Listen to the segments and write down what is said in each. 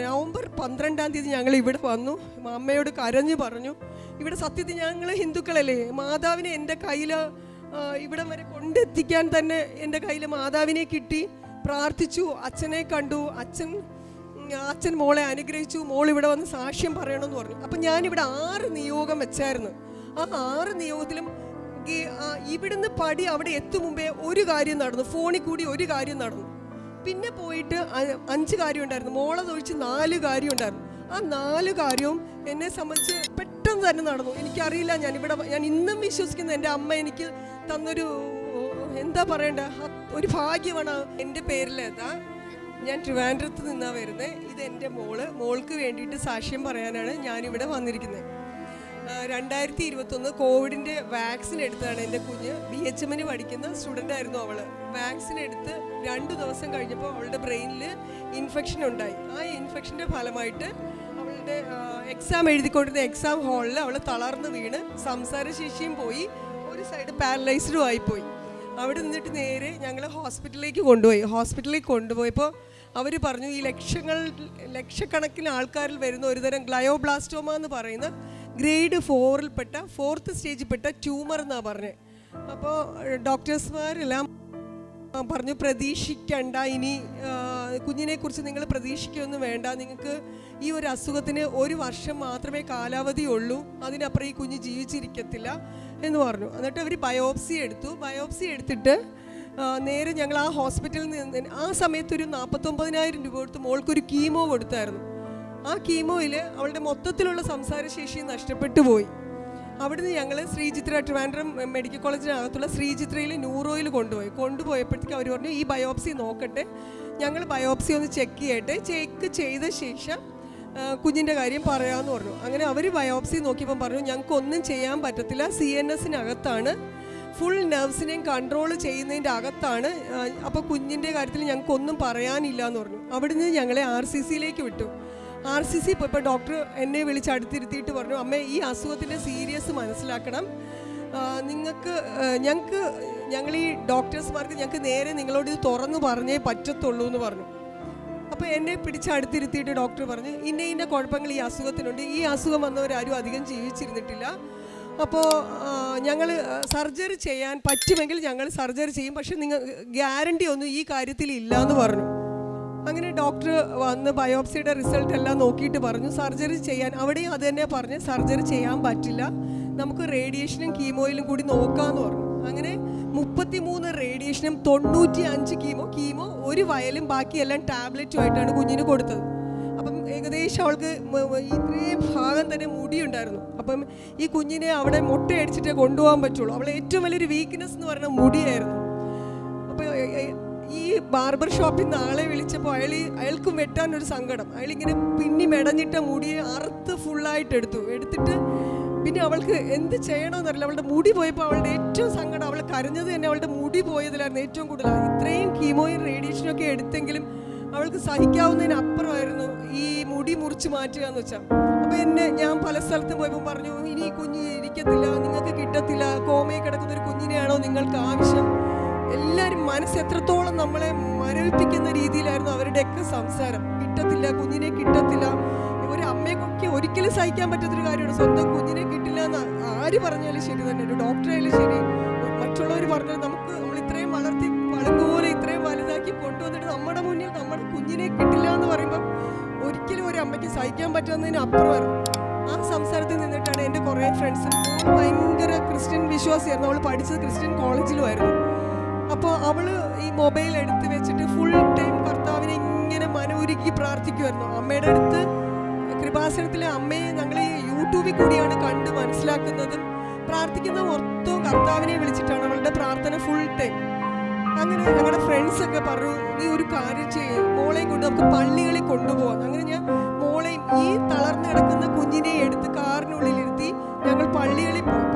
November 12 ഞങ്ങൾ ഇവിടെ വന്നു. അമ്മയോട് കരഞ്ഞു പറഞ്ഞു, ഇവിടെ സത്യത്തിൽ ഞങ്ങൾ ഹിന്ദുക്കളല്ലേ, മാതാവിനെ എൻ്റെ കയ്യിൽ ഇവിടം വരെ കൊണ്ടെത്തിക്കാൻ തന്നെ എൻ്റെ കയ്യിൽ മാതാവിനെ കിട്ടി. പ്രാർത്ഥിച്ചു, അച്ഛനെ കണ്ടു, അച്ഛൻ മോളെ അനുഗ്രഹിച്ചു, മോൾ ഇവിടെ വന്ന് സാക്ഷ്യം പറയണമെന്ന് പറഞ്ഞു. അപ്പം ഞാനിവിടെ 6 നിയോഗം വെച്ചായിരുന്നു. ആ 6 നിയോഗത്തിലും ഇവിടുന്ന് പടി അവിടെ എത്തും മുമ്പേ ഒരു കാര്യം നടന്നു, ഫോണിൽ കൂടി ഒരു കാര്യം നടന്നു. പിന്നെ പോയിട്ട് 5 കാര്യം ഉണ്ടായിരുന്നു, മോളെ തൊഴിച്ച് 4 കാര്യം ഉണ്ടായിരുന്നു. ആ 4 കാര്യവും എന്നെ സംബന്ധിച്ച് പെട്ടെന്ന് തന്നെ നടന്നു. എനിക്കറിയില്ല, ഞാൻ ഇന്നും വിശ്വസിക്കുന്നു എൻ്റെ അമ്മ എനിക്ക് തന്നൊരു എന്താ പറയണ്ട ഒരു ഭാഗ്യമാണ്. എൻ്റെ പേരിലേതാ, ഞാൻ ട്രിവാൻഡ്രത്ത് നിന്നാണ് വരുന്നത്. ഇത് എൻ്റെ മോൾക്ക് വേണ്ടിയിട്ട് സാക്ഷ്യം പറയാനാണ് ഞാനിവിടെ വന്നിരിക്കുന്നത്. 2021 കോവിഡിൻ്റെ വാക്സിൻ എടുത്തതാണ് എൻ്റെ കുഞ്ഞ്. BHM പഠിക്കുന്ന സ്റ്റുഡൻ്റ് ആയിരുന്നു അവൾ. വാക്സിൻ എടുത്ത് 2 ദിവസം കഴിഞ്ഞപ്പോൾ അവളുടെ ബ്രെയിനിൽ ഇൻഫെക്ഷൻ ഉണ്ടായി. ആ ഇൻഫെക്ഷൻ്റെ ഫലമായിട്ട് അവളുടെ എക്സാം എഴുതിക്കൊണ്ടിരുന്ന എക്സാം ഹാളിൽ അവൾ തളർന്ന് വീണ് സംസാരശേഷിയും പോയി, ഒരു സൈഡ് പാരലൈസ്ഡും ആയിപ്പോയി. അവിടെ നിന്നിട്ട് നേരെ ഞങ്ങൾ ഹോസ്പിറ്റലിലേക്ക് കൊണ്ടുപോയപ്പോൾ അവർ പറഞ്ഞു, ഈ ലക്ഷക്കണക്കിന് ആൾക്കാരിൽ വരുന്ന ഒരുതരം ഗ്ലയോബ്ലാസ്റ്റോമ എന്ന് പറയുന്ന ഗ്രേഡ് 4ൽപ്പെട്ട 4th സ്റ്റേജിൽപ്പെട്ട ട്യൂമർ എന്നാണ് പറഞ്ഞത്. അപ്പോൾ ഡോക്ടേഴ്സ്മാരെല്ലാം പറഞ്ഞു, പ്രതീക്ഷിക്കണ്ട, ഇനി കുഞ്ഞിനെക്കുറിച്ച് നിങ്ങൾ പ്രതീക്ഷിക്കുകയൊന്നും വേണ്ട, നിങ്ങൾക്ക് ഈ ഒരു അസുഖത്തിന് 1 വർഷം മാത്രമേ കാലാവധി ഉള്ളൂ, അതിനപ്പുറം ഈ കുഞ്ഞ് ജീവിച്ചിരിക്കത്തില്ല എന്ന് പറഞ്ഞു. എന്നിട്ട് അവർ ബയോപ്സി എടുത്തിട്ട് നേരെ ഞങ്ങൾ ആ ഹോസ്പിറ്റലിൽ നിന്ന് ആ സമയത്ത് ഒരു 49,000 രൂപ കൊടുത്ത് മോൾക്കൊരു കീമോ കൊടുത്തായിരുന്നു. ആ കീമോയിൽ അവളുടെ മൊത്തത്തിലുള്ള സംസാരശേഷി നഷ്ടപ്പെട്ടു പോയി. അവിടുന്ന് ഞങ്ങൾ ട്രിവാൻഡ്രം മെഡിക്കൽ കോളേജിനകത്തുള്ള ശ്രീചിത്രയിൽ ന്യൂറോയിൽ കൊണ്ടുപോയപ്പോഴത്തേക്ക് അവർ പറഞ്ഞു, ഈ ബയോപ്സി നോക്കട്ടെ, ഞങ്ങൾ ബയോപ്സി ഒന്ന് ചെക്ക് ചെയ്ത ശേഷം കുഞ്ഞിൻ്റെ കാര്യം പറയാമെന്ന് പറഞ്ഞു. അങ്ങനെ അവർ ബയോപ്സി നോക്കിയപ്പം പറഞ്ഞു, ഞങ്ങൾക്കൊന്നും ചെയ്യാൻ പറ്റത്തില്ല, CNSനകത്താണ്, ഫുൾ നെർവ്സിനെയും കൺട്രോൾ ചെയ്യുന്നതിൻ്റെ അകത്താണ്, അപ്പോൾ കുഞ്ഞിൻ്റെ കാര്യത്തിൽ ഞങ്ങൾക്കൊന്നും പറയാനില്ല എന്ന് പറഞ്ഞു. അവിടുന്ന് ഞങ്ങളെ RCCയിലേക്ക് വിട്ടു. RCC പോയപ്പോൾ ഡോക്ടർ എന്നെ വിളിച്ച് അടുത്തിരുത്തിയിട്ട് പറഞ്ഞു, അമ്മേ, ഈ അസുഖത്തിൻ്റെ സീരിയസ് മനസ്സിലാക്കണം, ഞങ്ങൾ ഈ ഡോക്ടേഴ്സ്മാർക്ക് ഞങ്ങൾക്ക് നേരെ നിങ്ങളോട് ഇത് തുറന്നു പറഞ്ഞേ പറ്റത്തുള്ളൂ എന്ന് പറഞ്ഞു. അപ്പോൾ എന്നെ പിടിച്ച് അടുത്തിരുത്തിയിട്ട് ഡോക്ടർ പറഞ്ഞു, ഇന്ന കുഴപ്പങ്ങൾ ഈ അസുഖത്തിനുണ്ട്, ഈ അസുഖം വന്നവരാരും അധികം ജീവിച്ചിരുന്നിട്ടില്ല, അപ്പോൾ ഞങ്ങൾ സർജറി ചെയ്യാൻ പറ്റുമെങ്കിൽ ഞങ്ങൾ സർജറി ചെയ്യും, പക്ഷെ നിങ്ങൾ ഗ്യാരണ്ടി ഒന്നും ഈ കാര്യത്തിൽ ഇല്ല എന്ന് പറഞ്ഞു. അങ്ങനെ ഡോക്ടർ വന്ന് ബയോപ്സിയുടെ റിസൾട്ട് എല്ലാം നോക്കിയിട്ട് പറഞ്ഞു, സർജറി ചെയ്യാൻ, അവിടെയും അത് തന്നെ പറഞ്ഞ് സർജറി ചെയ്യാൻ പറ്റില്ല, നമുക്ക് റേഡിയേഷനും കീമോയിലും കൂടി നോക്കാമെന്ന് പറഞ്ഞു. അങ്ങനെ 33 റേഡിയേഷനും 95 കീമോ 1 വയലും ബാക്കിയെല്ലാം ടാബ്ലറ്റുമായിട്ടാണ് കുഞ്ഞിന് കൊടുത്തത്. അപ്പം ഏകദേശം അവൾക്ക് ഇത്രയും ഭാഗം തന്നെ മുടിയുണ്ടായിരുന്നു. അപ്പം ഈ കുഞ്ഞിനെ അവിടെ മുട്ടയടിച്ചിട്ടേ കൊണ്ടുപോകാൻ പറ്റുള്ളൂ. അവളെ ഏറ്റവും വലിയൊരു വീക്ക്നെസ് എന്ന് പറയുന്നത് മുടിയായിരുന്നു. അപ്പോൾ ഈ ബാർബർ ഷോപ്പിൽ നിന്ന് ആളെ വിളിച്ചപ്പോൾ അയാൾക്ക് വെട്ടാനൊരു സങ്കടം, അയാളിങ്ങനെ പിന്നി മെടഞ്ഞിട്ട മുടിയെ അറുത്ത് ഫുള്ളായിട്ട് എടുത്തിട്ട് പിന്നെ അവൾക്ക് എന്ത് ചെയ്യണമെന്നറിയില്ല. അവളുടെ മുടി പോയപ്പോൾ അവളുടെ ഏറ്റവും സങ്കടം, അവൾ കരഞ്ഞത് തന്നെ അവളുടെ മുടി പോയതിലായിരുന്നു ഏറ്റവും കൂടുതൽ. ഇത്രയും കീമോയും റേഡിയേഷനൊക്കെ എടുത്തെങ്കിലും അവൾക്ക് സഹിക്കാവുന്നതിന് അപ്പുറമായിരുന്നു ഈ മുടി മുറിച്ച് മാറ്റുക എന്ന് വെച്ചാൽ. അപ്പോൾ ഞാൻ പല സ്ഥലത്തും പോയപ്പോൾ പറഞ്ഞു, ഇനി കുഞ്ഞ് ഇരിക്കത്തില്ല, നിങ്ങൾക്ക് കിട്ടത്തില്ല, കോമയിൽ കിടക്കുന്ന ഒരു കുഞ്ഞിനെയാണോ നിങ്ങൾക്ക് ആവശ്യം. എല്ലാവരും മനസ്സ് എത്രത്തോളം നമ്മളെ മരവിപ്പിക്കുന്ന രീതിയിലായിരുന്നു അവരുടെയൊക്കെ സംസാരം. കിട്ടത്തില്ല, കുഞ്ഞിനെ കിട്ടത്തില്ല. ഒരു അമ്മയൊക്കെ ഒരിക്കലും സഹിക്കാൻ പറ്റാത്തൊരു കാര്യമാണ്, സ്വന്തം കുഞ്ഞിനെ കിട്ടില്ല എന്ന് ആര് പറഞ്ഞാലും ശരി തന്നെ, ഒരു ഡോക്ടറായാലും ശരി, മറ്റുള്ളവർ പറഞ്ഞാൽ നമ്മൾ ഇത്രയും വളർത്തി പളുങ്കുപോലെ ഇത്രയും വലുതാക്കി കൊണ്ടുവന്നിട്ട് നമ്മുടെ മുന്നിൽ നമ്മുടെ കുഞ്ഞിനെ കിട്ടില്ല എന്ന് പറയുമ്പോൾ ഒരിക്കലും ഒരു അമ്മയ്ക്ക് സഹിക്കാൻ പറ്റുന്നതിന് അപ്പുറമായിരുന്നു. ആ സംസാരത്തിൽ നിന്നിട്ടാണ് എൻ്റെ കുറേ ഫ്രണ്ട്സ്, ഭയങ്കര ക്രിസ്ത്യൻ വിശ്വാസിയായിരുന്നു, അവൾ പഠിച്ചത് ക്രിസ്ത്യൻ കോളേജിലുമായിരുന്നു. അപ്പോൾ അവൾ ഈ മൊബൈൽ എടുത്ത് വെച്ചിട്ട് ഫുൾ ടൈം കർത്താവിനെ ഇങ്ങനെ മനമുരുക്കി പ്രാർത്ഥിക്കുമായിരുന്നു. അമ്മയുടെ അടുത്ത് കൃപാസനത്തിലെ അമ്മയെ ഞങ്ങൾ ഈ യൂട്യൂബിൽ കൂടിയാണ് കണ്ട് മനസ്സിലാക്കുന്നതും പ്രാർത്ഥിക്കുന്ന മൊത്തവും കർത്താവിനെ വിളിച്ചിട്ടാണ് അവളുടെ പ്രാർത്ഥന ഫുൾ ടൈം. അങ്ങനെ ഞങ്ങളുടെ ഫ്രണ്ട്സൊക്കെ പറഞ്ഞു, നീ ഒരു കാര്യം ചെയ്യും, മോളെയും കൊണ്ട് നമുക്ക് പള്ളികളിൽ കൊണ്ടുപോകാം. അങ്ങനെ ഞാൻ മോളെയും ഈ തളർന്നു കിടക്കുന്ന കുഞ്ഞിനെ എടുത്ത് കാറിനുള്ളിലിരുത്തി ഞങ്ങൾ പള്ളികളിൽ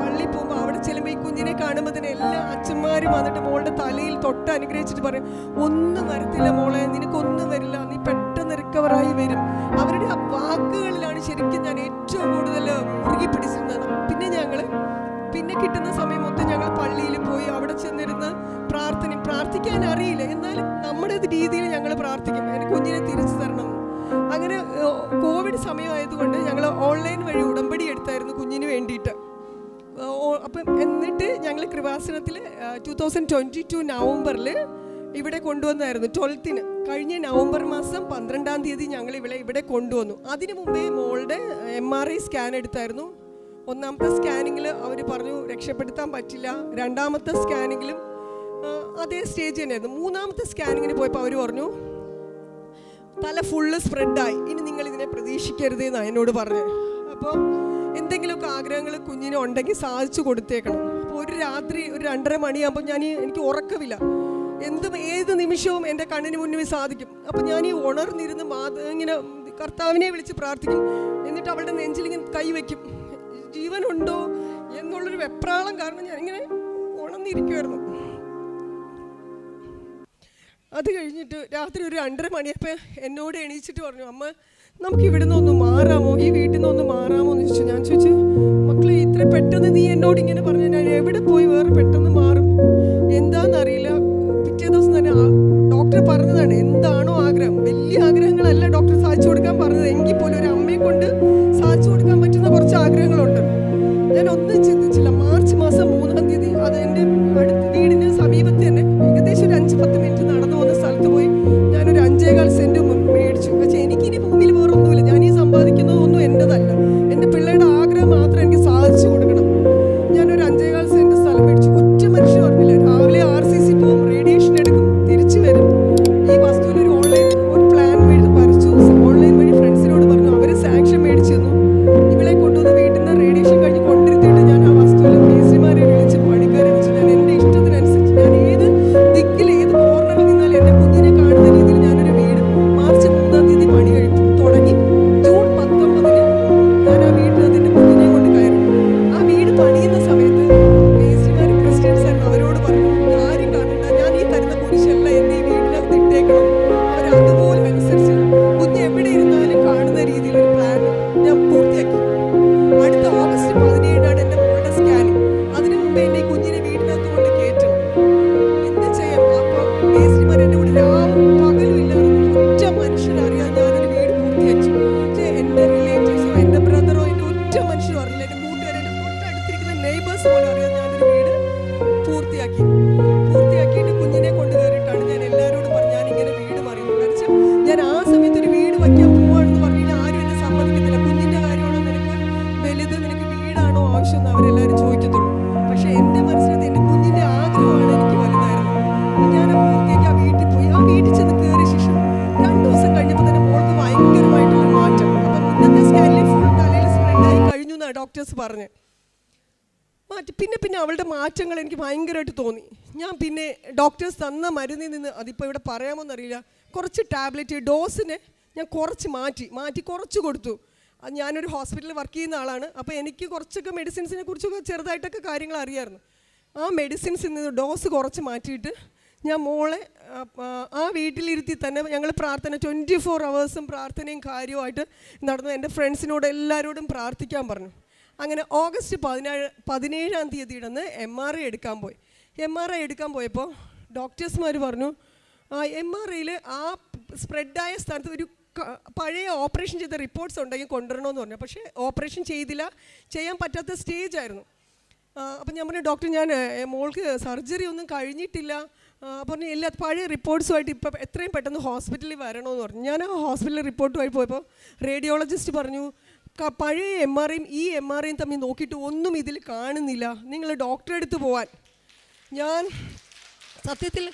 പോകുമ്പോൾ അവിടെ ചെല്ലുമ്പോൾ ഈ കുഞ്ഞിനെ കാണുമ്പോൾ തന്നെ എല്ലാ അച്ഛന്മാരും വന്നിട്ട് മോളുടെ തലയിൽ തൊട്ട് അനുഗ്രഹിച്ചിട്ട് പറയും, ഒന്നും വരത്തില്ല മോളെ, നിനക്കൊന്നും വരില്ല, നീ പെട്ടെന്ന് റിക്കവറായി വരും. അവരുടെ ആ വാക്കുകളിലാണ് ശരിക്കും ഞാൻ ഏറ്റവും കൂടുതൽ മുറുകി പിടിച്ചിരുന്നത്. പിന്നെ കിട്ടുന്ന സമയം മൊത്തം ഞങ്ങൾ പള്ളിയിൽ പോയി അവിടെ ചെന്നിരുന്ന് പ്രാർത്ഥിക്കാൻ അറിയില്ല, എന്നാലും നമ്മുടെ രീതിയിൽ ഞങ്ങൾ പ്രാർത്ഥിക്കും, എൻ്റെ കുഞ്ഞിനെ തിരിച്ചു തരണം. അങ്ങനെ അങ്ങനെ കോവിഡ് സമയമായതുകൊണ്ട് ഞങ്ങൾ ഓൺലൈൻ വഴി ഉടമ്പടി എടുത്തായിരുന്നു കുഞ്ഞിന് വേണ്ടിയിട്ട്. അപ്പം എന്നിട്ട് ഞങ്ങൾ കൃപാസനത്തിൽ 2022 നവംബറിൽ ഇവിടെ കൊണ്ടുവന്നായിരുന്നു 12th കഴിഞ്ഞ നവംബർ മാസം 12-ാം തീയതി ഞങ്ങൾ ഇവിടെ കൊണ്ടുവന്നു. അതിനു മുമ്പേ മോളുടെ MRI സ്കാൻ എടുത്തായിരുന്നു. 1ാമത്തെ സ്കാനിങ്ങിൽ അവർ പറഞ്ഞു രക്ഷപ്പെടുത്താൻ പറ്റില്ല. 2ാമത്തെ സ്കാനിങ്ങിലും അതേ സ്റ്റേജ് തന്നെയായിരുന്നു. 3ാമത്തെ സ്കാനിങ്ങിന് പോയപ്പോൾ അവർ പറഞ്ഞു തല ഫുള്ള് സ്പ്രെഡായി, ഇനി നിങ്ങൾ ഇതിനെ പ്രതീക്ഷിക്കരുത് എന്നാണ് എന്നോട് പറഞ്ഞത്. അപ്പോൾ എന്തെങ്കിലുമൊക്കെ ആഗ്രഹങ്ങൾ കുഞ്ഞിനെ ഉണ്ടെങ്കിൽ സാധിച്ചു കൊടുത്തേക്കണം. അപ്പോൾ ഒരു രാത്രി ഒരു 2:30 മണിയാകുമ്പോൾ എനിക്ക് ഉറക്കമില്ല. ഏത് നിമിഷവും എൻ്റെ കണ്ണിന് മുന്നിൽ സാധിക്കും. അപ്പം ഞാൻ ഈ ഉണർന്നിരുന്ന് ഇങ്ങനെ കർത്താവിനെ വിളിച്ച് പ്രാർത്ഥിക്കും. എന്നിട്ട് അവളുടെ നെഞ്ചിലിങ്ങനെ കൈവയ്ക്കും, ജീവനുണ്ടോ എന്നുള്ളൊരു വെപ്രാളം കാരണം ഞാനിങ്ങനെ ഉണർന്നിരിക്കുമായിരുന്നു. അത് കഴിഞ്ഞിട്ട് രാത്രി ഒരു 2:30 മണിയപ്പോൾ എന്നോട് എണീച്ചിട്ട് പറഞ്ഞു, അമ്മ നമുക്ക് ഇവിടുന്ന് ഒന്ന് മാറാമോ, ഈ വീട്ടിൽ നിന്ന് ഒന്ന് മാറാമോ എന്ന് ചോദിച്ചു. ഞാൻ ചോദിച്ചു, മക്കളെ ഇത്ര പെട്ടെന്ന് നീ എന്നോട് ഇങ്ങനെ പറഞ്ഞു, ഞാൻ എവിടെ പോയി വേറെ പെട്ടെന്ന് മാറും, എന്താണെന്നറിയില്ല. പിറ്റേ ദിവസം തന്നെ ഡോക്ടർ പറഞ്ഞതാണ് എന്താണോ ആഗ്രഹം, വലിയ ആഗ്രഹങ്ങളല്ല ഡോക്ടർ സാധിച്ചു കൊടുക്കാൻ പറഞ്ഞത്, എങ്കിൽ പോലും ഒരു അമ്മയെ കൊണ്ട് സാധിച്ചു കൊടുക്കാൻ പറ്റുന്ന കുറച്ച് ആഗ്രഹങ്ങളുണ്ട്. ഞാൻ ഒന്നും ചിന്തിച്ചില്ല. മാർച്ച് മാസം 3-ാം തീയതി അത് എൻ്റെ വീടിന് സമീപത്ത് തന്നെ ഏകദേശം ഒരു 5-10 മിനിറ്റ് നടന്നു പോകുന്ന സ്ഥലത്ത് പോയി ഞാനൊരു 5.25 സെൻറ്റ് മേടിച്ചു. പക്ഷേ എനിക്കിനി ഭൂമിയിൽ വേറൊന്നുമില്ല, ഞാൻ ഈ സമ്പാദിക്കുന്നതൊന്നും എൻ്റെതല്ല, എൻ്റെ പിള്ളേരുടെ ആഗ്രഹം മാത്രം എനിക്ക് സാധിച്ചു കൊടുക്കണം. ഞാനൊരു 5.25 സെൻറ്റ് സ്ഥലം മേടിച്ചു. ഒറ്റ മനുഷ്യൻ പറഞ്ഞില്ല. രാവിലെ RCC പോകും, റേഡിയേഷൻ എടുക്കും, തിരിച്ചു വരും. ഈ വസ്തുവിൽ ഒരു പ്ലാൻ വരച്ചു. ഓൺലൈൻ വഴി ഫ്രണ്ട്സിനോട് പറഞ്ഞു, അവർ സാങ്ഷൻ മേടിച്ചു തന്നു. ഇവളെ കൊണ്ടുവന്ന് വീട്ടിൽ നിന്ന് റേഡിയേഷൻ കഴിഞ്ഞ് കൊണ്ടിരുത്തിയിട്ട് ഞാൻ ആ വസ്തുവിൽ മേസ്ത്രിമാരെ വിളിച്ച് പണിക്കാരെ വെച്ച് ഞാൻ എൻ്റെ ഇഷ്ടത്തിനനുസരിച്ച് ഞാൻ ഏത് ദിക്കിൽ ഏത് കോർണറിൽ നിന്നാൽ എൻ്റെ കുഞ്ഞിനെ കാണുന്ന രീതിയിൽ ഞാനൊരു വീട് മാർച്ച് 3-ാം തീയതി പണി തുടങ്ങി. ജൂൺ 19-ന് ഞാൻ ആ വീട്ടിനകത്ത് എൻ്റെ കുഞ്ഞിനെ കൊണ്ട് കയറി. ആ വീട് പണിയുന്ന സമയത്ത് മേസ്ത്രിമാർ ക്രിസ്ത്യൻസ് ആയിരുന്നു. അവരോട് പറഞ്ഞു, ആരും കാണണ്ട, ഞാൻ ഈ തരുന്ന കുരിശല്ല എന്നെ ഈ വീടിനകത്ത് ഇട്ടേക്കണം. അവരതുപോലെ അനുസരിച്ച് കുഞ്ഞ് എവിടെ ഇരുന്നാലും കാണുന്ന രീതിയിൽ ഒരു പ്ലാൻ ഞാൻ പൂർത്തിയാക്കി. അടുത്ത ഓഗസ്റ്റ് 17-നാണ് എൻ്റെ മോളുടെ സ്കാനിങ്. അതിനു മുമ്പേ എൻ്റെ ഈ കുഞ്ഞിനെ വീടിനകത്ത് കൊണ്ട് കയറ്റണം. എന്ത് ചെയ്യാം? അപ്പോൾ മേസ്ത്രിമാർ എൻ്റെ കൂടെ രാവും പകലും ഇല്ലാതെ ഒറ്റ മനുഷ്യനറിയാൻ ഞാനൊരു വീട് പൂർത്തിയാക്കി. എൻ്റെ റിലേറ്റീവ്സോ എൻ്റെ ബ്രദറോ എൻ്റെ ഒറ്റ മനുഷ്യനും അറിയില്ല. എൻ്റെ കൂട്ടുകാരെ എൻ്റെ തൊട്ടടുത്തിരിക്കുന്ന നെയ്ബേഴ്സ് പോലും അറിയാൻ ഞാനൊരു വീട് പൂർത്തിയാക്കിയിട്ട് കുഞ്ഞിനെ കൊണ്ട് കയറിയിട്ടാണ് ഞാൻ എല്ലാവരോടും പറഞ്ഞു ഞാനിങ്ങനെ വീട് മറിയുന്നു. കാരണം ഞാൻ ആ സമയത്ത് ഒരു വീട് വയ്ക്കാൻ പോവാണെന്ന് പറഞ്ഞാൽ ആരും എന്നെ സമ്മതിക്കത്തില്ല. കുഞ്ഞിൻ്റെ കാര്യമാണോ നിനക്ക് വലുത്, നിനക്ക് വീടാണോ ആവശ്യം എന്ന് അവരെല്ലാവരും ചോദിക്കത്തുള്ളൂ. പക്ഷേ എൻ്റെ മനസ്സിനകത്ത് എൻ്റെ കുഞ്ഞിൻ്റെ ആഗ്രഹമാണ് എനിക്ക് വലുതായിരുന്നത്. ഞാൻ പൂർത്തിയാക്കി ആ വീട്ടിൽ പോയി. ആ വീട്ടിൽ ചെന്ന് കയറിയ ശേഷം 2 ദിവസം കഴിഞ്ഞപ്പോൾ തന്നെ മോൾക്ക് ഭയങ്കരമായിട്ടുള്ള മാറ്റം. അപ്പം ഇന്നത്തെ സ്കാനിൽ ഫുൾ തലയിൽ സ്പ്രെഡായി കഴിഞ്ഞു എന്നാണ് ഡോക്ടേഴ്സ് പറഞ്ഞത്. പിന്നെ അവളുടെ മാറ്റങ്ങൾ എനിക്ക് ഭയങ്കരമായിട്ട് തോന്നി. ഞാൻ പിന്നെ ഡോക്ടേഴ്സ് തന്ന മരുന്നിൽ നിന്ന്, അതിപ്പോൾ ഇവിടെ പറയാമോന്നറിയില്ല, കുറച്ച് ടാബ്ലറ്റ് ഡോസിനെ ഞാൻ കുറച്ച് മാറ്റി കുറച്ച് കൊടുത്തു. ഞാനൊരു ഹോസ്പിറ്റലിൽ വർക്ക് ചെയ്യുന്ന ആളാണ്. അപ്പോൾ എനിക്ക് കുറച്ചൊക്കെ മെഡിസിൻസിനെ കുറിച്ചൊക്കെ ചെറുതായിട്ടൊക്കെ കാര്യങ്ങൾ അറിയാമായിരുന്നു. ആ മെഡിസിൻസിൽ നിന്ന് ഡോസ് കുറച്ച് മാറ്റിയിട്ട് ഞാൻ മോളെ ആ വീട്ടിലിരുത്തി തന്നെ ഞങ്ങൾ പ്രാർത്ഥന 24 hours പ്രാർത്ഥനയും കാര്യമായിട്ട് നടന്നു. എൻ്റെ ഫ്രണ്ട്സിനോട് എല്ലാവരോടും പ്രാർത്ഥിക്കാൻ പറഞ്ഞു. അങ്ങനെ ഓഗസ്റ്റ് 17-ാം തീയതിയിടന്ന് MRI എടുക്കാൻ പോയി. MRI എടുക്കാൻ പോയപ്പോൾ ഡോക്ടേഴ്സ്മാർ പറഞ്ഞു MRIയിൽ ആ സ്പ്രെഡായ സ്ഥലത്ത് ഒരു പഴയ ഓപ്പറേഷൻ ചെയ്ത റിപ്പോർട്ട്സ് ഉണ്ടെങ്കിൽ കൊണ്ടുവരണമെന്ന് പറഞ്ഞു. പക്ഷേ ഓപ്പറേഷൻ ചെയ്യാൻ പറ്റാത്ത സ്റ്റേജ് ആയിരുന്നു. അപ്പം ഞാൻ പറഞ്ഞു, ഡോക്ടർ ഞാൻ മോൾക്ക് സർജറി ഒന്നും കഴിഞ്ഞിട്ടില്ല. പറഞ്ഞു ഇല്ല, പഴയ റിപ്പോർട്ട്സുമായിട്ട് ഇപ്പം എത്രയും പെട്ടെന്ന് ഹോസ്പിറ്റലിൽ വരണമെന്ന് പറഞ്ഞു. ഞാൻ ആ ഹോസ്പിറ്റലിൽ റിപ്പോർട്ടുമായി പോയപ്പോൾ റേഡിയോളജിസ്റ്റ് പറഞ്ഞു, പഴയ MRIയും ഈ MRIയും തമ്മിൽ നോക്കിയിട്ട് ഒന്നും ഇതിൽ കാണുന്നില്ല, നിങ്ങൾ ഡോക്ടറെ അടുത്ത് പോവാൻ. സത്യത്തിൽ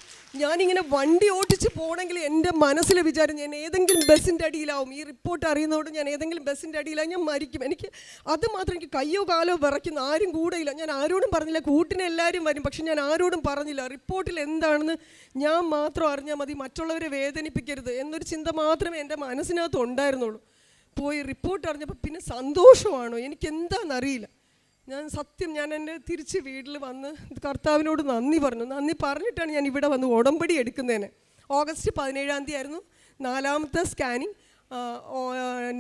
ഞാനിങ്ങനെ വണ്ടി ഓടിച്ച് പോകണമെങ്കിൽ എൻ്റെ മനസ്സിലെ വിചാരം ഞാൻ ഏതെങ്കിലും ബസ്സിൻ്റെ അടിയിലാവും. ഈ റിപ്പോർട്ട് അറിയുന്നതുകൊണ്ട് ഞാൻ ഏതെങ്കിലും ബസ്സിൻ്റെ അടിയിലാവും, ഞാൻ മരിക്കും. എനിക്ക് അത് മാത്രം, എനിക്ക് കയ്യോ കാലോ വിറയ്ക്കുന്ന, ആരും കൂടെയില്ല. ഞാൻ ആരോടും പറഞ്ഞില്ല. കൂട്ടിന് എല്ലാവരും വരും, പക്ഷെ ഞാൻ ആരോടും പറഞ്ഞില്ല. റിപ്പോർട്ടിൽ എന്താണെന്ന് ഞാൻ മാത്രം അറിഞ്ഞാൽ മതി, മറ്റുള്ളവരെ വേദനിപ്പിക്കരുത് എന്നൊരു ചിന്ത മാത്രമേ എൻ്റെ മനസ്സിനകത്ത് ഉണ്ടായിരുന്നുള്ളൂ. പോയി റിപ്പോർട്ട് അറിഞ്ഞപ്പോൾ പിന്നെ സന്തോഷമാണോ എനിക്കെന്താണെന്നറിയില്ല. ഞാൻ എൻ്റെ തിരിച്ച് വീട്ടിൽ വന്ന് കർത്താവിനോട് നന്ദി പറഞ്ഞു. നന്ദി പറഞ്ഞിട്ടാണ് ഞാൻ ഇവിടെ വന്ന് ഉടമ്പടി എടുക്കുന്നതിന്. ഓഗസ്റ്റ് 17-ാം തീയതി ആയിരുന്നു 4ാമത്തെ സ്കാനിങ്.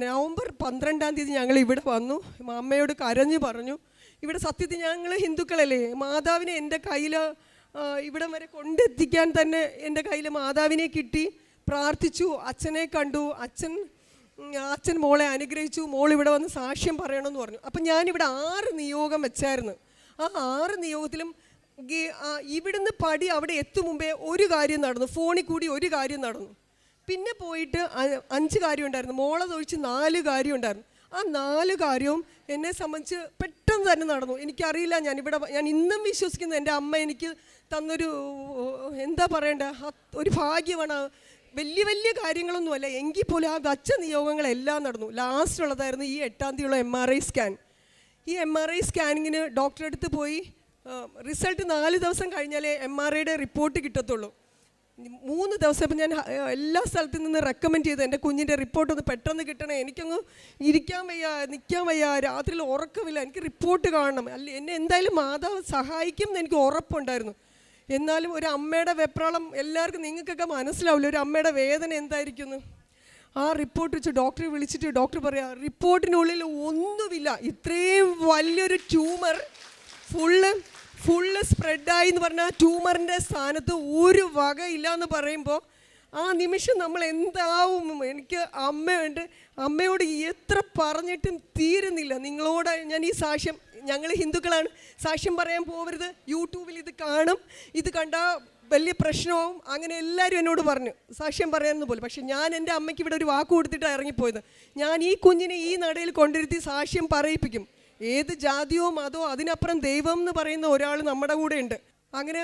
നവംബർ 12-ാം തീയതി ഞങ്ങൾ ഇവിടെ വന്നു. അമ്മയോട് കരഞ്ഞു പറഞ്ഞു, ഇവിടെ സത്യത്തിൽ ഞങ്ങൾ ഹിന്ദുക്കളല്ലേ, മാതാവിനെ എൻ്റെ കയ്യിൽ ഇവിടം വരെ കൊണ്ടെത്തിക്കാൻ തന്നെ എൻ്റെ കയ്യിൽ മാതാവിനെ കിട്ടി. പ്രാർത്ഥിച്ചു, അച്ഛനെ കണ്ടു. അച്ഛൻ അച്ഛൻ മോളെ അനുഗ്രഹിച്ചു, മോൾ ഇവിടെ വന്ന് സാക്ഷ്യം പറയണമെന്ന് പറഞ്ഞു. അപ്പം ഞാനിവിടെ 6 നിയോഗം വെച്ചായിരുന്നു. ആ 6 നിയോഗത്തിലും ഇവിടുന്ന് പടി അവിടെ എത്തും മുമ്പേ ഒരു കാര്യം നടന്നു, ഫോണിൽ കൂടി ഒരു കാര്യം നടന്നു. പിന്നെ പോയിട്ട് 5 കാര്യം ഉണ്ടായിരുന്നു, മോളെ തൊഴിച്ച് 4 കാര്യം ഉണ്ടായിരുന്നു. ആ 4 കാര്യവും എന്നെ സംബന്ധിച്ച് പെട്ടെന്ന് തന്നെ നടന്നു. എനിക്കറിയില്ല, ഞാൻ ഇന്നും വിശ്വസിക്കുന്നു എൻ്റെ അമ്മ എനിക്ക് തന്നൊരു എന്താ പറയണ്ടേ ഒരു ഭാഗ്യമാണ്. വലിയ വലിയ കാര്യങ്ങളൊന്നുമല്ല, എങ്കിൽ പോലും ആ വച്ച നിയോഗങ്ങളെല്ലാം നടന്നു. ലാസ്റ്റ് ഉള്ളതായിരുന്നു ഈ 8-ാം തീയതിയുള്ള MRI സ്കാൻ. ഈ MRI സ്കാനിങ്ങിന് ഡോക്ടറെ അടുത്ത് പോയി റിസൾട്ട് 4 ദിവസം കഴിഞ്ഞാലേ MRIയുടെ റിപ്പോർട്ട് കിട്ടത്തുള്ളൂ. 3 ദിവസം ഇപ്പം ഞാൻ എല്ലാ സ്ഥലത്തു നിന്ന് റെക്കമെൻഡ് ചെയ്തു എൻ്റെ കുഞ്ഞിൻ്റെ റിപ്പോർട്ട് ഒന്ന് പെട്ടെന്ന് കിട്ടണേ, എനിക്കങ്ങ് ഇരിക്കാൻ വയ്യ, നിൽക്കാൻ വയ്യ, രാത്രിയിൽ ഉറക്കമില്ല, എനിക്ക് റിപ്പോർട്ട് കാണണം, എന്നെ എന്തായാലും മാതാവ് സഹായിക്കും എന്ന് എനിക്ക് ഉറപ്പുണ്ടായിരുന്നു. എന്നാലും ഒരു അമ്മയുടെ വെപ്രാളം എല്ലാവർക്കും നിങ്ങൾക്കൊക്കെ മനസ്സിലാവില്ല, ഒരു അമ്മയുടെ വേദന എന്തായിരിക്കുന്നു. ആ റിപ്പോർട്ട് വെച്ച് ഡോക്ടറെ വിളിച്ചിട്ട് ഡോക്ടർ പറയാം, റിപ്പോർട്ടിനുള്ളിൽ ഒന്നുമില്ല, ഇത്രയും വലിയൊരു ട്യൂമർ ഫുള്ള് സ്പ്രെഡായി എന്ന് പറഞ്ഞാൽ ട്യൂമറിൻ്റെ സ്ഥാനത്ത് ഒരു വകയില്ല എന്ന് പറയുമ്പോൾ ആ നിമിഷം നമ്മൾ എന്താവും. എനിക്ക് അമ്മയോട് എത്ര പറഞ്ഞിട്ടും തീരുന്നില്ല. നിങ്ങളോട് ഞാൻ ഈ സാക്ഷ്യം, ഞങ്ങൾ ഹിന്ദുക്കളാണ്, സാക്ഷ്യം പറയാൻ പോകരുത്, യൂട്യൂബിൽ ഇത് കാണും, ഇത് കണ്ടാൽ വലിയ പ്രശ്നവും, അങ്ങനെ എല്ലാവരും എന്നോട് പറഞ്ഞു സാക്ഷ്യം പറയാമെന്ന് പോലും. പക്ഷെ ഞാൻ എൻ്റെ അമ്മയ്ക്ക് ഇവിടെ ഒരു വാക്ക് കൊടുത്തിട്ടാണ് ഇറങ്ങിപ്പോയത്. ഞാൻ ഈ കുഞ്ഞിനെ ഈ നടയിൽ കൊണ്ടിരുത്തി സാക്ഷ്യം പറയിപ്പിക്കും. ഏത് ജാതിയോ മതമോ അതിനപ്പുറം ദൈവം എന്ന് പറയുന്ന ഒരാൾ നമ്മുടെ കൂടെ ഉണ്ട്. അങ്ങനെ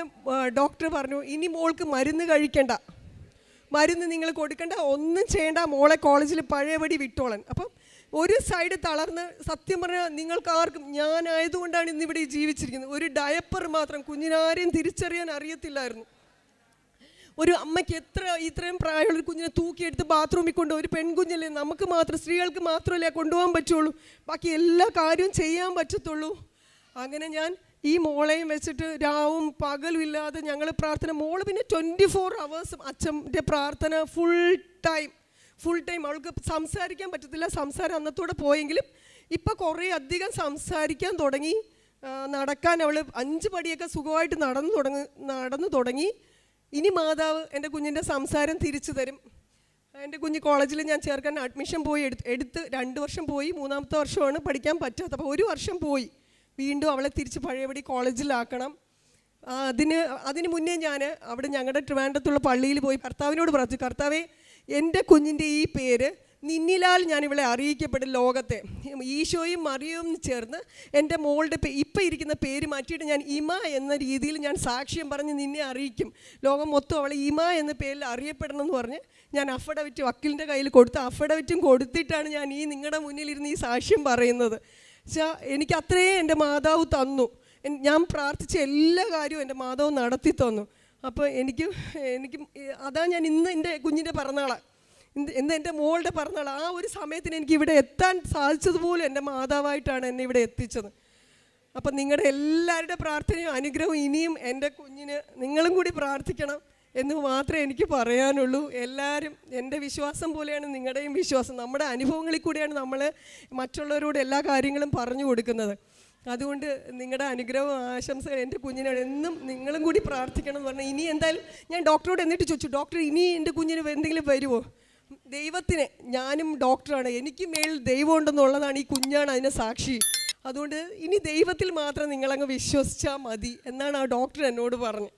ഡോക്ടർ പറഞ്ഞു, ഇനി മോൾക്ക് മരുന്ന് കഴിക്കണ്ട, മരുന്ന് നിങ്ങൾ കൊടുക്കണ്ട, ഒന്നും ചെയ്യേണ്ട, മോളെ കോളേജിൽ പഴയപടി വിട്ടോളാൻ. അപ്പം ഒരു സൈഡ് തളർന്ന്, സത്യം പറഞ്ഞാൽ നിങ്ങൾക്ക് ആർക്കും, ഞാനായതുകൊണ്ടാണ് ഇന്നിവിടെ ജീവിച്ചിരിക്കുന്നത്. ഒരു ഡയപ്പർ മാത്രം കുഞ്ഞിനാരെയും തിരിച്ചറിയാൻ അറിയത്തില്ലായിരുന്നു. ഒരു അമ്മയ്ക്ക് ഇത്രയും പ്രായമുള്ളൊരു കുഞ്ഞിനെ തൂക്കിയെടുത്ത് ബാത്റൂമിൽ കൊണ്ടുപോകും. ഒരു പെൺകുഞ്ഞല്ലേ, നമുക്ക് മാത്രം, സ്ത്രീകൾക്ക് മാത്രമല്ലേ കൊണ്ടുപോകാൻ പറ്റുള്ളൂ, ബാക്കി എല്ലാ കാര്യവും ചെയ്യാൻ പറ്റത്തുള്ളൂ. അങ്ങനെ ഞാൻ ഈ മോളെയും വെച്ചിട്ട് രാവും പകലും ഇല്ലാതെ ഞങ്ങൾ പ്രാർത്ഥന. മോള് പിന്നെ 24 hours അച്ഛൻ്റെ പ്രാർത്ഥന ഫുൾ ടൈം. അവൾക്ക് സംസാരിക്കാൻ പറ്റത്തില്ല, സംസാരം അന്നത്തോടെ പോയെങ്കിലും ഇപ്പം കുറേ അധികം സംസാരിക്കാൻ തുടങ്ങി. നടക്കാൻ അവൾ 5 പടിയൊക്കെ സുഖമായിട്ട് നടന്നു തുടങ്ങി. ഇനി മാതാവ് എൻ്റെ കുഞ്ഞിൻ്റെ സംസാരം തിരിച്ചു തരും. എൻ്റെ കുഞ്ഞ് കോളേജിൽ ഞാൻ ചേർക്കാൻ അഡ്മിഷൻ പോയി എടുത്ത് 2 വർഷം പോയി, 3ാമത്തെ വർഷമാണ് പഠിക്കാൻ പറ്റാത്തത്. അപ്പോൾ 1 വർഷം പോയി, വീണ്ടും അവളെ തിരിച്ച് പഴയപടി കോളേജിലാക്കണം. അതിന് മുന്നേ ഞാൻ അവിടെ ഞങ്ങളുടെ ട്രിവാൻഡ്രത്തുള്ള പള്ളിയിൽ പോയി കർത്താവിനോട് പ്രാർത്ഥിച്ചു, കർത്താവേ എൻ്റെ കുഞ്ഞിൻ്റെ ഈ പേര് നിന്നിലാൽ ഞാൻ ഇവളെ അറിയിക്കപ്പെടും ലോകത്തെ. ഈശോയും മറിയവും ചേർന്ന് എൻ്റെ മോളുടെ ഇപ്പം ഇരിക്കുന്ന പേര് മാറ്റിയിട്ട് ഞാൻ ഇമ എന്ന രീതിയിൽ ഞാൻ സാക്ഷ്യം പറഞ്ഞ് നിന്നെ അറിയിക്കും, ലോകം മൊത്തം അവളെ ഇമ എന്ന പേരിൽ അറിയപ്പെടണം എന്ന് പറഞ്ഞ് ഞാൻ അഫിഡവിറ്റ് വക്കീലിൻ്റെ കയ്യിൽ കൊടുത്ത് അഫിഡവിറ്റും കൊടുത്തിട്ടാണ് ഞാൻ ഈ നിങ്ങളുടെ മുന്നിലിരുന്ന് ഈ സാക്ഷ്യം പറയുന്നത്. എനിക്ക് അത്രയും എൻ്റെ മാതാവ് തന്നു. ഞാൻ പ്രാർത്ഥിച്ച എല്ലാ കാര്യവും എൻ്റെ മാതാവ് നടത്തി തന്നു. അപ്പോൾ എനിക്ക് അതാ ഞാൻ ഇന്ന് എൻ്റെ കുഞ്ഞിൻ്റെ പിറന്നാളാണ്, ഇന്ന് എൻ്റെ മോളുടെ പിറന്നാൾ. ആ ഒരു സമയത്തിന് എനിക്ക് ഇവിടെ എത്താൻ സാധിച്ചതുപോലും എൻ്റെ മാതാവായിട്ടാണ് എന്നെ ഇവിടെ എത്തിച്ചത്. അപ്പം നിങ്ങളുടെ എല്ലാവരുടെ പ്രാർത്ഥനയും അനുഗ്രഹവും ഇനിയും എൻ്റെ കുഞ്ഞിന് നിങ്ങളും കൂടി പ്രാർത്ഥിക്കണം എന്ന് മാത്രമേ എനിക്ക് പറയാനുള്ളൂ. എല്ലാവരും, എൻ്റെ വിശ്വാസം പോലെയാണ് നിങ്ങളുടെയും വിശ്വാസം. നമ്മുടെ അനുഭവങ്ങളിൽ കൂടിയാണ് നമ്മൾ മറ്റുള്ളവരോട് എല്ലാ കാര്യങ്ങളും പറഞ്ഞു കൊടുക്കുന്നത്. അതുകൊണ്ട് നിങ്ങളുടെ അനുഗ്രഹവും ആശംസകൾ എൻ്റെ കുഞ്ഞിനോട് എന്നും നിങ്ങളും കൂടി പ്രാർത്ഥിക്കണം എന്ന് പറഞ്ഞാൽ, ഇനി എന്തായാലും ഞാൻ ഡോക്ടറോട് എന്നിട്ട് ചോദിച്ചു, ഡോക്ടർ ഇനി എൻ്റെ കുഞ്ഞിന് എന്തെങ്കിലും വരുമോ? ദൈവത്തിന്, ഞാനും ഡോക്ടറാണ്, എനിക്ക് മേൽ ദൈവം ഉണ്ടെന്നുള്ളതാണ്, ഈ കുഞ്ഞാണ് അതിന് സാക്ഷി. അതുകൊണ്ട് ഇനി ദൈവത്തിൽ മാത്രം നിങ്ങളങ്ങ് വിശ്വസിച്ചാൽ മതി എന്നാണ് ആ ഡോക്ടർ എന്നോട് പറഞ്ഞത്.